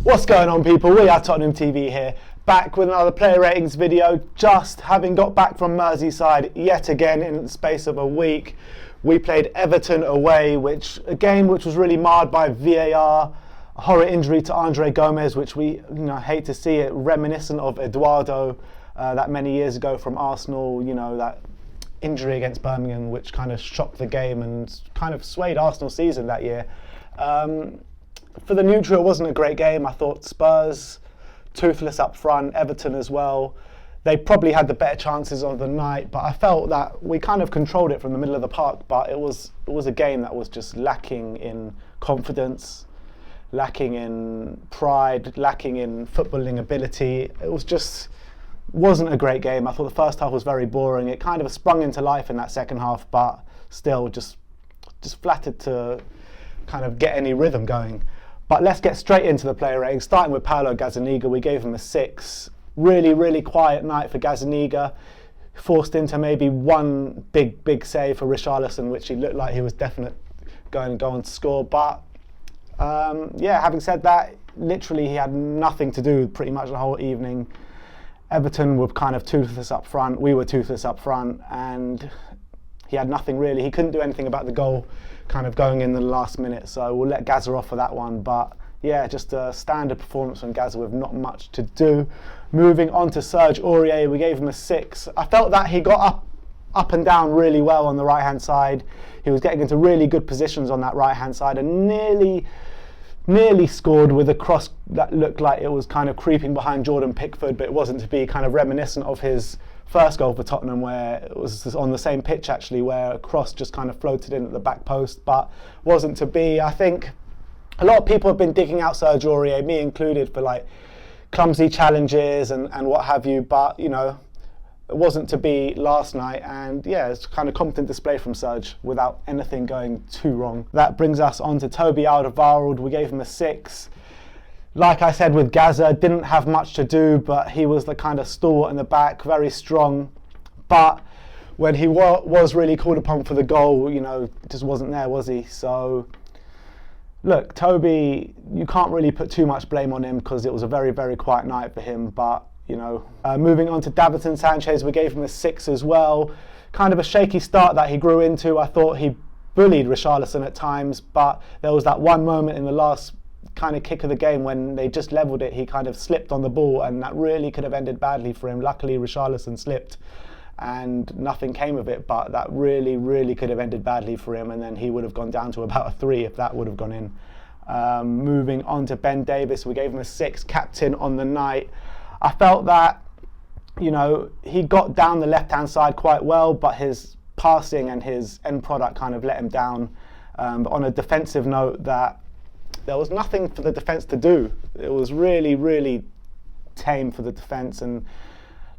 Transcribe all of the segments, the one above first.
What's going on, people? We are Tottenham TV here, back with another player ratings video, just having got back from Merseyside yet again in the space of a week. We played Everton away, a game which was really marred by VAR, a horror injury to Andre Gomez, which we hate to see it, reminiscent of Eduardo that many years ago from Arsenal, that injury against Birmingham, which kind of shocked the game and kind of swayed Arsenal's season that year. For the neutral, it wasn't a great game. I thought Spurs, toothless up front, Everton as well. They probably had the better chances of the night, but I felt that we kind of controlled it from the middle of the park, but it was a game that was just lacking in confidence, lacking in pride, lacking in footballing ability. It wasn't a great game. I thought the first half was very boring. It kind of sprung into life in that second half, but still just flattered to kind of get any rhythm going. But let's get straight into the player rating, starting with Paulo Gazzaniga. We gave him a 6. Really, really quiet night for Gazzaniga. Forced into maybe one big save for Richarlison, which he looked like he was definitely going to go on to score. But having said that, literally he had nothing to do pretty much the whole evening. Everton were kind of toothless up front. We were toothless up front, and he had nothing really. He couldn't do anything about the goal kind of going in the last minute, so we'll let Gazza off for that one. But yeah, just a standard performance from Gazza with not much to do. Moving on to Serge Aurier, we gave him a 6. I felt that he got up and down really well on the right hand side. He was getting into really good positions on that right hand side and nearly scored with a cross that looked like it was kind of creeping behind Jordan Pickford, but it wasn't to be, kind of reminiscent of his first goal for Tottenham, where it was on the same pitch actually, where a cross just kind of floated in at the back post, but wasn't to be. I think a lot of people have been digging out Serge Aurier, me included, for like clumsy challenges and what have you, but it wasn't to be last night, and yeah, it's kind of competent display from Serge without anything going too wrong. That brings us on to Toby Alderweireld. We gave him a 6. Like I said with Gazza, didn't have much to do, but he was the kind of stalwart in the back, very strong. But when he was really called upon for the goal, just wasn't there, was he? So, look, Toby, you can't really put too much blame on him because it was a very, very quiet night for him. But, moving on to Davinson Sanchez, we gave him a 6 as well. Kind of a shaky start that he grew into. I thought he bullied Richarlison at times, but there was that one moment in the last kind of kick of the game when they just levelled it. He kind of slipped on the ball, and that really could have ended badly for him. Luckily, Richarlison slipped and nothing came of it, but that really, really could have ended badly for him, and then he would have gone down to about a 3 if that would have gone in. Moving on to Ben Davies, we gave him a 6, captain on the night. I felt that, he got down the left-hand side quite well, but his passing and his end product kind of let him down. But on a defensive note, that there was nothing for the defence to do. It was really, really tame for the defence. And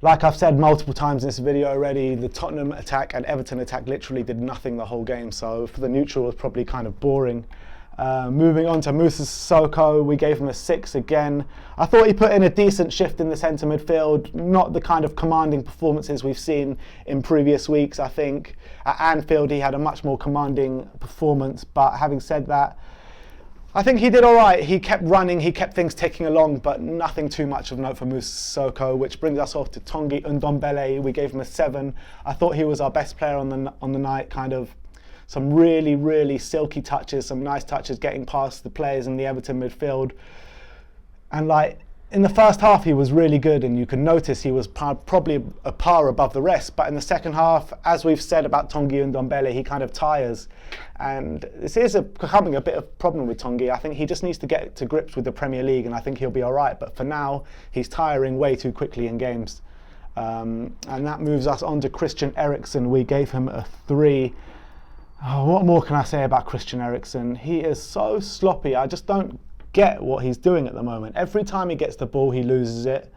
like I've said multiple times in this video already, the Tottenham attack and Everton attack literally did nothing the whole game. So for the neutral, it was probably kind of boring. Moving on to Moussa Sissoko, we gave him a 6 again. I thought he put in a decent shift in the centre midfield, not the kind of commanding performances we've seen in previous weeks. I think at Anfield he had a much more commanding performance, but having said that, I think he did all right. He kept running, he kept things ticking along, but nothing too much of note for Moussa Sissoko, which brings us off to Tanguy Ndombele. We gave him a 7. I thought he was our best player on the night, kind of some really, really silky touches, some nice touches getting past the players in the Everton midfield. And in the first half, he was really good, and you can notice he was probably a par above the rest. But in the second half, as we've said about Tanguy Ndombele, he kind of tires. And this is becoming a bit of a problem with Tanguy. I think he just needs to get to grips with the Premier League, and I think he'll be all right. But for now, he's tiring way too quickly in games. And that moves us on to Christian Eriksen. We gave him a 3. Oh, what more can I say about Christian Eriksen? He is so sloppy. I just don't get what he's doing at the moment. Every time he gets the ball, he loses it.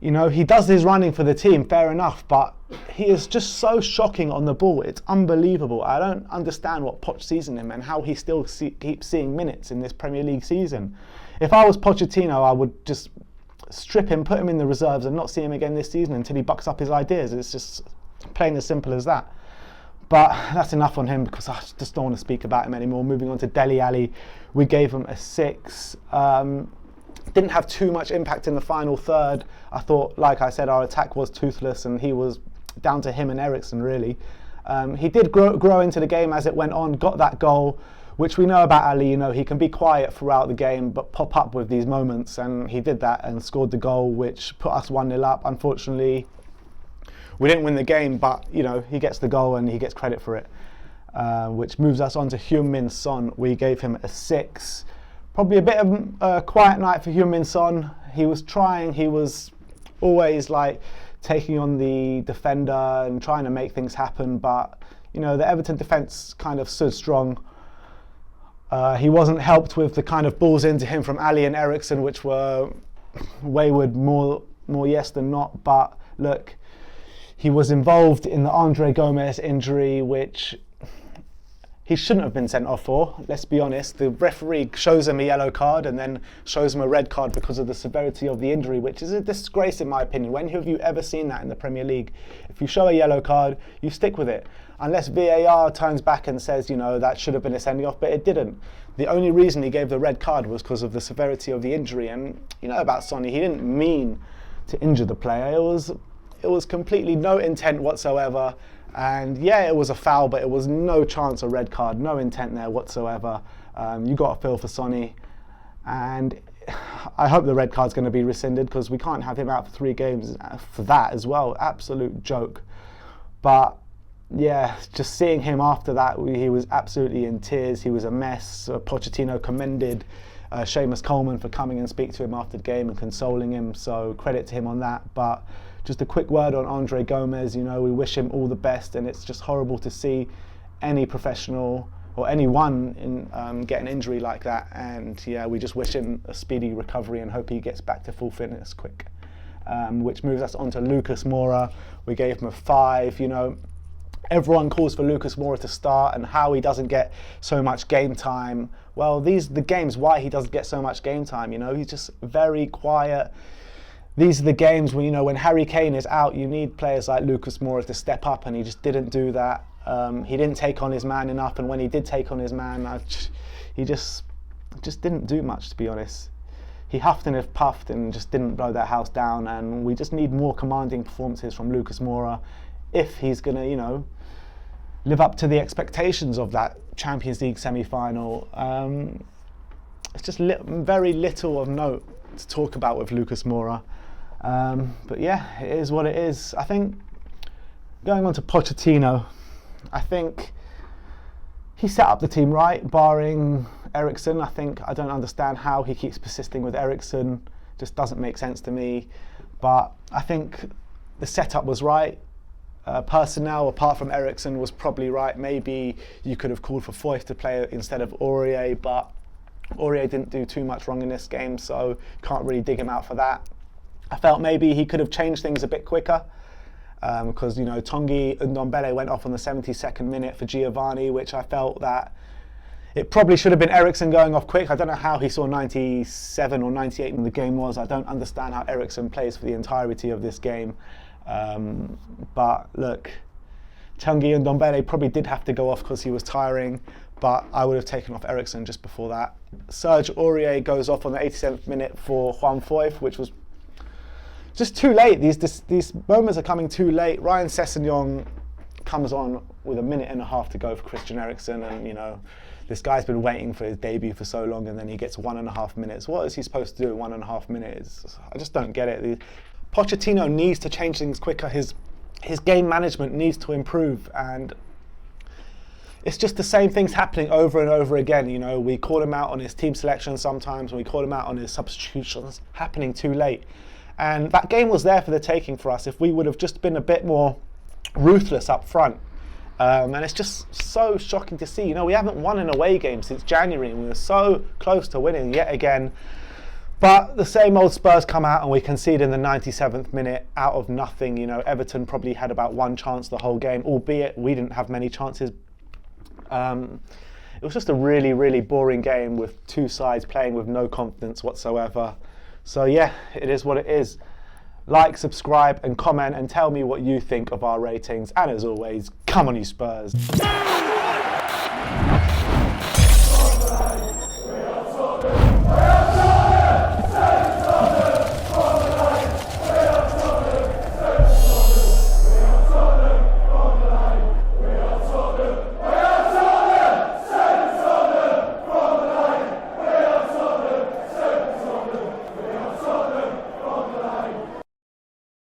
He does his running for the team, fair enough, but he is just so shocking on the ball. It's unbelievable. I don't understand what Poch sees in him and how he still keeps seeing minutes in this Premier League season. If I was Pochettino, I would just strip him, put him in the reserves and not see him again this season until he bucks up his ideas. It's just plain as simple as that. But that's enough on him because I just don't want to speak about him anymore. Moving on to Dele Alli, we gave him a 6. Didn't have too much impact in the final third. I thought, like I said, our attack was toothless and he was down to him and Eriksen really. He did grow into the game as it went on, got that goal, which we know about Ali, he can be quiet throughout the game but pop up with these moments, and he did that and scored the goal which put us 1-0 up. Unfortunately, we didn't win the game, but he gets the goal and he gets credit for it, which moves us on to Heung-min Son. We gave him a 6. Probably a bit of a quiet night for Heung-min Son. He was trying, he was always like taking on the defender and trying to make things happen, but the Everton defence kind of stood strong. He wasn't helped with the kind of balls into him from Ali and Eriksen, which were wayward more yes than not. But look, he was involved in the Andre Gomez injury, which he shouldn't have been sent off for, let's be honest. The referee shows him a yellow card and then shows him a red card because of the severity of the injury, which is a disgrace in my opinion. When have you ever seen that in the Premier League? If you show a yellow card, you stick with it. Unless VAR turns back and says, that should have been a sending off, but it didn't. The only reason he gave the red card was because of the severity of the injury. And about Sonny, he didn't mean to injure the player. It was completely no intent whatsoever. And yeah, it was a foul, but it was no chance a red card, no intent there whatsoever. You got a feel for Sonny, and I hope the red card's going to be rescinded because we can't have him out for 3 games for that as well. Absolute joke. But yeah, just seeing him after that, he was absolutely in tears. He was a mess. Pochettino commended Seamus Coleman for coming and speak to him after the game and consoling him, so credit to him on that. But just a quick word on Andre Gomez, we wish him all the best, and it's just horrible to see any professional or anyone get an injury like that. And yeah, we just wish him a speedy recovery and hope he gets back to full fitness quick. Which moves us on to Lucas Moura. We gave him a 5. Everyone calls for Lucas Moura to start and how he doesn't get so much game time. Well, these are the games why he doesn't get so much game time. He's just very quiet. These are the games when when Harry Kane is out, you need players like Lucas Moura to step up, and he just didn't do that. He didn't take on his man enough, and when he did take on his man, he just didn't do much, to be honest. He huffed and puffed and just didn't blow that house down, and we just need more commanding performances from Lucas Moura if he's going to, live up to the expectations of that Champions League semi-final. It's just very little of note to talk about with Lucas Moura. But yeah, it is what it is. I think, going on to Pochettino, I think he set up the team right, barring Eriksen. I don't understand how he keeps persisting with Eriksen. Just doesn't make sense to me. But I think the setup was right. Personnel, apart from Eriksen, was probably right. Maybe you could have called for Foyth to play instead of Aurier, but Aurier didn't do too much wrong in this game, so can't really dig him out for that. I felt maybe he could have changed things a bit quicker, because Tanguy Ndombele went off on the 72nd minute for Giovanni, which I felt that it probably should have been Eriksen going off quick. I don't know how he saw 97 or 98 when the game was. I don't understand how Eriksen plays for the entirety of this game. But look, Tanguy Ndombele probably did have to go off because he was tiring, but I would have taken off Eriksen just before that. Serge Aurier goes off on the 87th minute for Juan Foyth, which was just too late. These moments are coming too late. Ryan Sessegnon comes on with 1.5 minutes to go for Christian Eriksen, and this guy's been waiting for his debut for so long, and then he gets 1.5 minutes. What is he supposed to do in 1.5 minutes? I just don't get it. Pochettino needs to change things quicker. His game management needs to improve, and it's just the same things happening over and over again. We call him out on his team selection sometimes, and we call him out on his substitutions happening too late. And that game was there for the taking for us if we would have just been a bit more ruthless up front. And it's just so shocking to see. We haven't won an away game since January, and we were so close to winning yet again. But the same old Spurs come out and we concede in the 97th minute out of nothing. Everton probably had about 1 chance the whole game, albeit we didn't have many chances. It was just a really, really boring game with 2 sides playing with no confidence whatsoever. So yeah, it is what it is. Like, subscribe and comment and tell me what you think of our ratings. And as always, come on you Spurs.